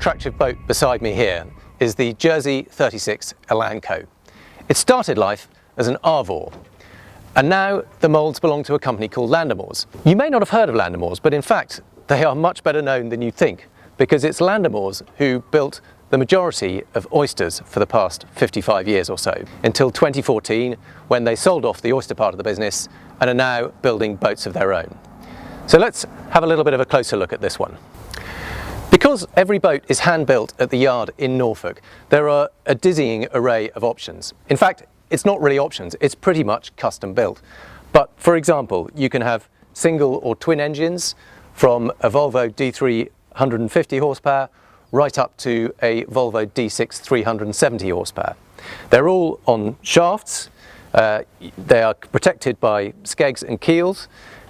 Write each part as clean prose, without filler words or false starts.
attractive boat beside me here is the Jersey 36 Elanco. It started life as an Arvor, and now the moulds belong to a company called Landemores. You may not have heard of Landemores, but in fact they are much better known than you think, because it's Landemores who built the majority of oysters for the past 55 years or so, until 2014, when they sold off the oyster part of the business and are now building boats of their own. So let's have a little bit of a closer look at this one. Because every boat is hand-built at the yard in Norfolk, there are a dizzying array of options. In fact, it's not really options, it's pretty much custom built. But for example, you can have single or twin engines from a Volvo D3 150 horsepower right up to a Volvo D6 370 horsepower. They're all on shafts, they are protected by skegs and keels,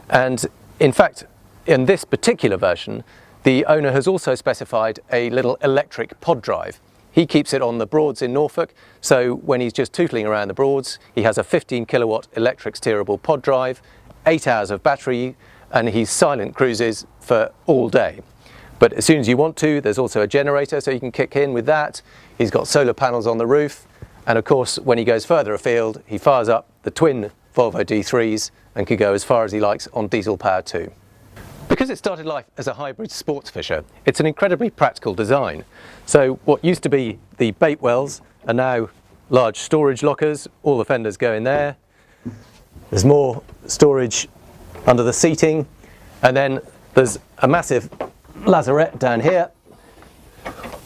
and in fact, in this particular version, the owner has also specified a little electric pod drive. He keeps it on the Broads in Norfolk, so when he's just tootling around the Broads, he has a 15 kilowatt electric steerable pod drive, 8 hours of battery, and he's silent cruises for all day. But as soon as you want to, there's also a generator, so you can kick in with that. He's got solar panels on the roof, and of course, when he goes further afield, he fires up the twin Volvo D3s and can go as far as he likes on diesel power too. Because it started life as a hybrid sports fisher, it's an incredibly practical design. So what used to be the bait wells are now large storage lockers. All the fenders go in there. There's more storage under the seating, and then there's a massive lazarette down here,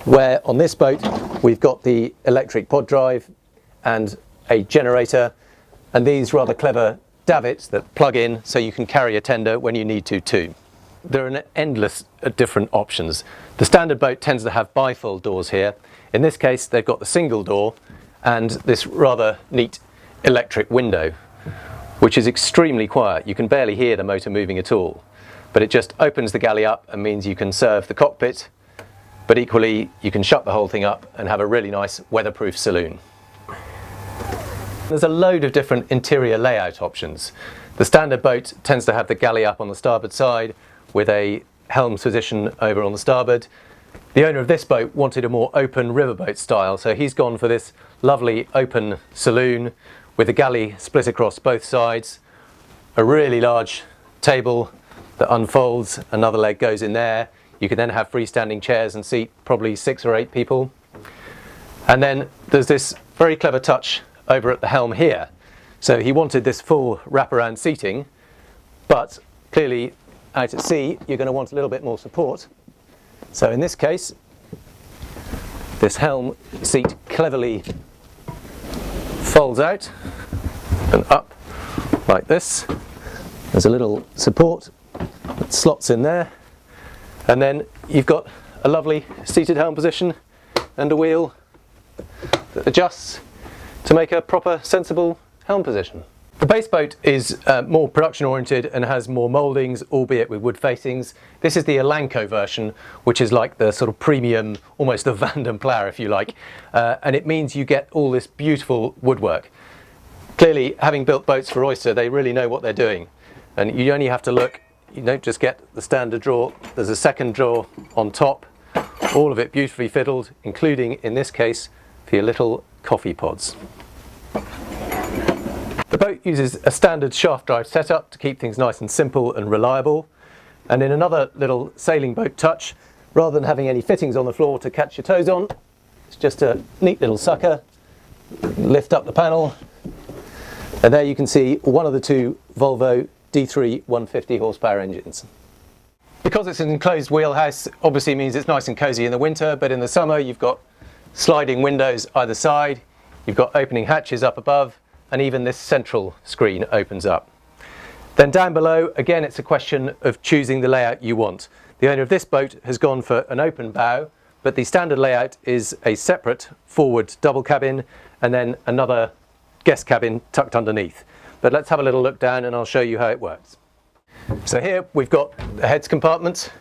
where on this boat we've got the electric pod drive and a generator, and these rather clever davits that plug in so you can carry a tender when you need to too. There are an endless different options. The standard boat tends to have bifold doors here. In this case, they've got the single door and this rather neat electric window, which is extremely quiet. You can barely hear the motor moving at all, but it just opens the galley up and means you can serve the cockpit, but equally you can shut the whole thing up and have a really nice weatherproof saloon. There's a load of different interior layout options. The standard boat tends to have the galley up on the starboard side with a helm's position over on the starboard. The owner of this boat wanted a more open riverboat style, so he's gone for this lovely open saloon with the galley split across both sides, a really large table that unfolds, another leg goes in there. You can then have freestanding chairs and seat probably 6 or 8 people. And then there's this very clever touch over at the helm here. So he wanted this full wraparound seating, but clearly out at sea you're going to want a little bit more support. So in this case, this helm seat cleverly folds out and up like this. There's a little support that slots in there, and then you've got a lovely seated helm position and a wheel that adjusts to make a proper sensible helm position. The base boat is more production oriented and has more mouldings, albeit with wood facings. This is the Elanco version, which is like the sort of premium, almost the Vanden Plough if you like, and it means you get all this beautiful woodwork. Clearly, having built boats for oyster, they really know what they're doing, and you only have to look. You don't just get the standard drawer, there's a second drawer on top, all of it beautifully fiddled, including in this case for your little coffee pods. The boat uses a standard shaft drive setup to keep things nice and simple and reliable, and in another little sailing boat touch, rather than having any fittings on the floor to catch your toes on, it's just a neat little sucker. Lift up the panel, and there you can see one of the 2 Volvo D3 150 horsepower engines. Because it's an enclosed wheelhouse, obviously means it's nice and cozy in the winter, but in the summer you've got sliding windows either side, you've got opening hatches up above, and even this central screen opens up. Then down below, again, it's a question of choosing the layout you want. The owner of this boat has gone for an open bow, but the standard layout is a separate forward double cabin and then another guest cabin tucked underneath. But let's have a little look down and I'll show you how it works. So here we've got the heads compartment,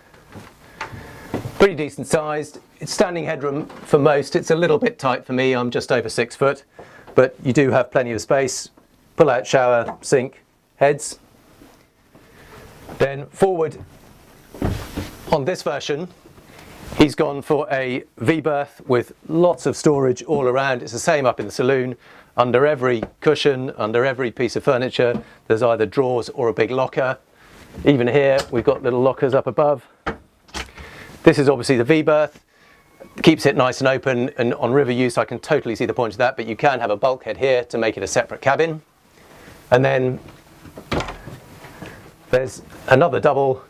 pretty decent sized. It's standing headroom for most. It's a little bit tight for me, I'm just over 6 foot, but you do have plenty of space. Pull out shower, sink, heads. Then forward on this version, He's gone for a V-berth with lots of storage all around. It's the same up in the saloon. Under every cushion, under every piece of furniture, there's either drawers or a big locker. Even here, we've got little lockers up above. This is obviously the V-berth. Keeps it nice and open, and on river use I can totally see the point of that, but you can have a bulkhead here to make it a separate cabin. And then there's another double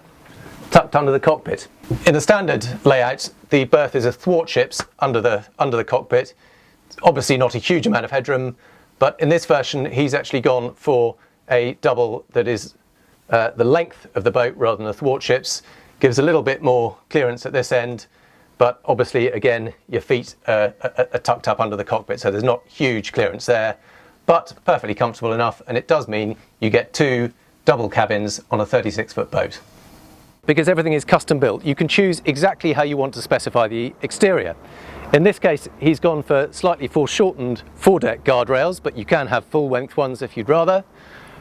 tucked under the cockpit. In the standard layout, the berth is athwartships under the cockpit. It's obviously not a huge amount of headroom, but in this version he's actually gone for a double that is the length of the boat rather than athwartships. Gives a little bit more clearance at this end, but obviously again your feet are tucked up under the cockpit, so there's not huge clearance there, but perfectly comfortable enough, and it does mean you get 2 double cabins on a 36-foot boat. Because everything is custom built, you can choose exactly how you want to specify the exterior. In this case he's gone for slightly foreshortened foredeck guardrails, but you can have full length ones if you'd rather.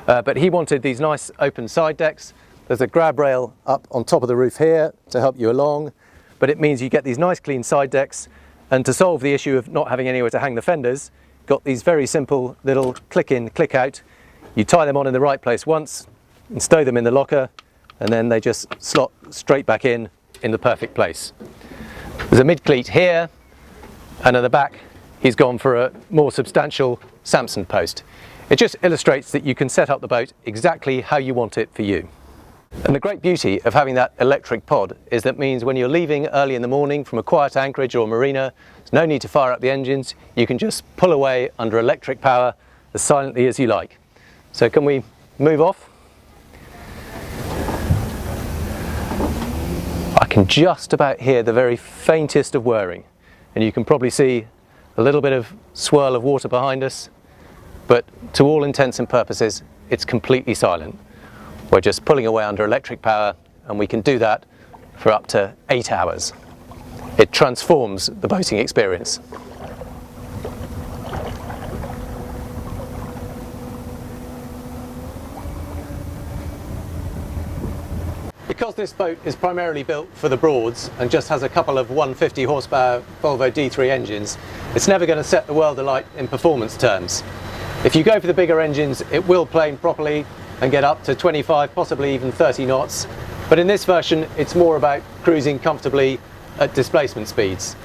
But he wanted these nice open side decks. There's a grab rail up on top of the roof here to help you along, but it means you get these nice clean side decks, and to solve the issue of not having anywhere to hang the fenders, got these very simple little click in, click out. You tie them on in the right place once and stow them in the locker, and then they just slot straight back in the perfect place. There's a mid-cleat here, and at the back he's gone for a more substantial Samson post. It just illustrates that you can set up the boat exactly how you want it for you. And the great beauty of having that electric pod is that means when you're leaving early in the morning from a quiet anchorage or marina, there's no need to fire up the engines. You can just pull away under electric power as silently as you like. So can we move off? I can just about hear the very faintest of whirring, and you can probably see a little bit of swirl of water behind us, but to all intents and purposes it's completely silent. We're just pulling away under electric power, and we can do that for up to 8 hours. It transforms the boating experience. Because this boat is primarily built for the Broads and just has a couple of 150 horsepower Volvo D3 engines, it's never going to set the world alight in performance terms. If you go for the bigger engines, it will plane properly and get up to 25, possibly even 30 knots. But in this version, it's more about cruising comfortably at displacement speeds.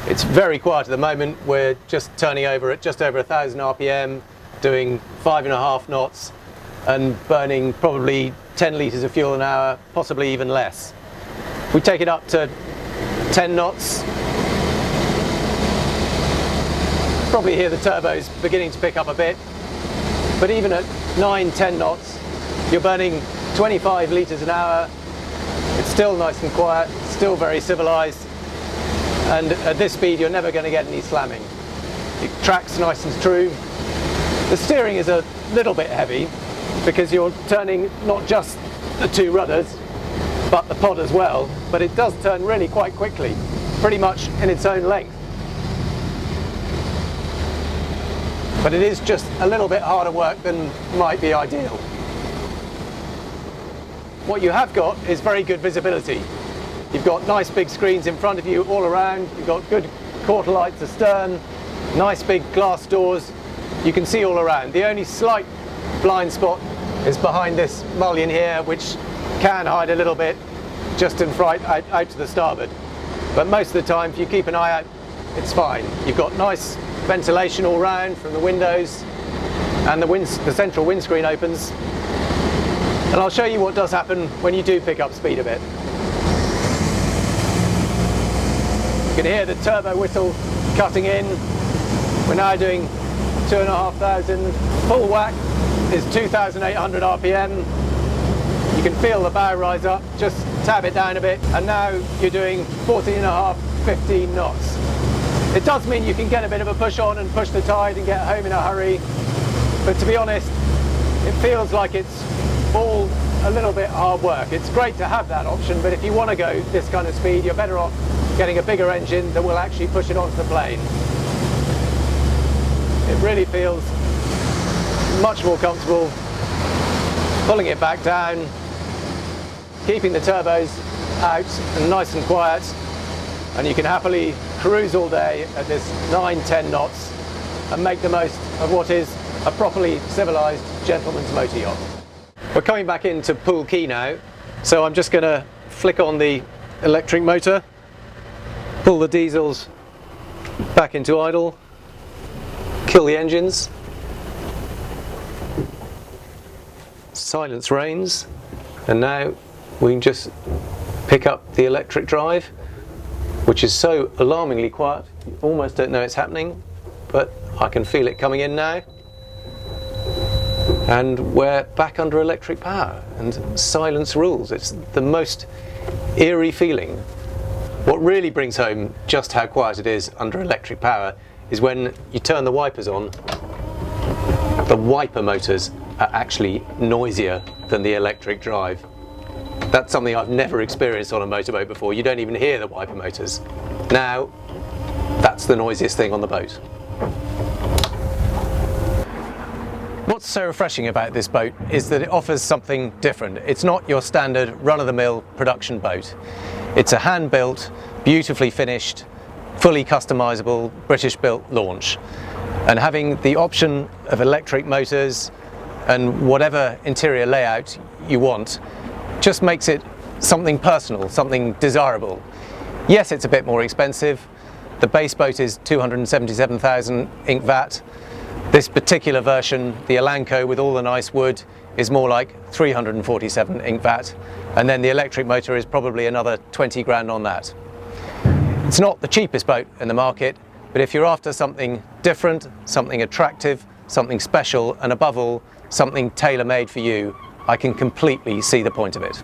It's very quiet at the moment. We're just turning over at just over 1,000 RPM, doing 5.5 knots and burning probably 10 litres of fuel an hour, possibly even less. We take it up to 10 knots. Probably hear the turbos beginning to pick up a bit, but even at 9-10 knots, you're burning 25 litres an hour. It's still nice and quiet, still very civilised, and at this speed you're never going to get any slamming. It tracks nice and true. The steering is a little bit heavy because you're turning not just the 2 rudders but the pod as well, but it does turn really quite quickly, pretty much in its own length. But it is just a little bit harder work than might be ideal. What you have got is very good visibility. You've got nice big screens in front of you all around, you've got good quarter lights astern, nice big glass doors, you can see all around. The only slight blind spot is behind this mullion here, which can hide a little bit just in front out to the starboard. But most of the time, if you keep an eye out, it's fine. You've got nice ventilation all round from the windows, and the central windscreen opens. And I'll show you what does happen when you do pick up speed a bit. You can hear the turbo whistle cutting in. We're now doing 2,500. Full whack is 2,800 RPM. You can feel the bow rise up, just tab it down a bit, and now you're doing 14.5, 15 knots. It does mean you can get a bit of a push on and push the tide and get home in a hurry, but to be honest, it feels like it's all a little bit hard work. It's great to have that option, but if you want to go this kind of speed, you're better off getting a bigger engine that will actually push it onto the plane. It really feels much more comfortable pulling it back down, keeping the turbos out and nice and quiet, and you can happily cruise all day at this 9-10 knots and make the most of what is a properly civilised gentleman's motor yacht. We're coming back into Pool Quay now, so I'm just going to flick on the electric motor, pull the diesels back into idle, kill the engines, silence reigns, and now we can just pick up the electric drive, which is so alarmingly quiet you almost don't know it's happening, but I can feel it coming in now. And we're back under electric power, and silence rules. It's the most eerie feeling. What really brings home just how quiet it is under electric power is when you turn the wipers on. The wiper motors are actually noisier than the electric drive. That's something I've never experienced on a motorboat before. You don't even hear the wiper motors. Now, that's the noisiest thing on the boat. What's so refreshing about this boat is that it offers something different. It's not your standard run-of-the-mill production boat. It's a hand-built, beautifully finished, fully customizable, British-built launch. And having the option of electric motors and whatever interior layout you want just makes it something personal, something desirable. Yes, it's a bit more expensive. The base boat is 277,000 ink VAT. This particular version, the Elanco with all the nice wood, is more like 347 ink VAT, and then the electric motor is probably another 20 grand on that. It's not the cheapest boat in the market, but if you're after something different, something attractive, something special, and above all, something tailor-made for you, I can completely see the point of it.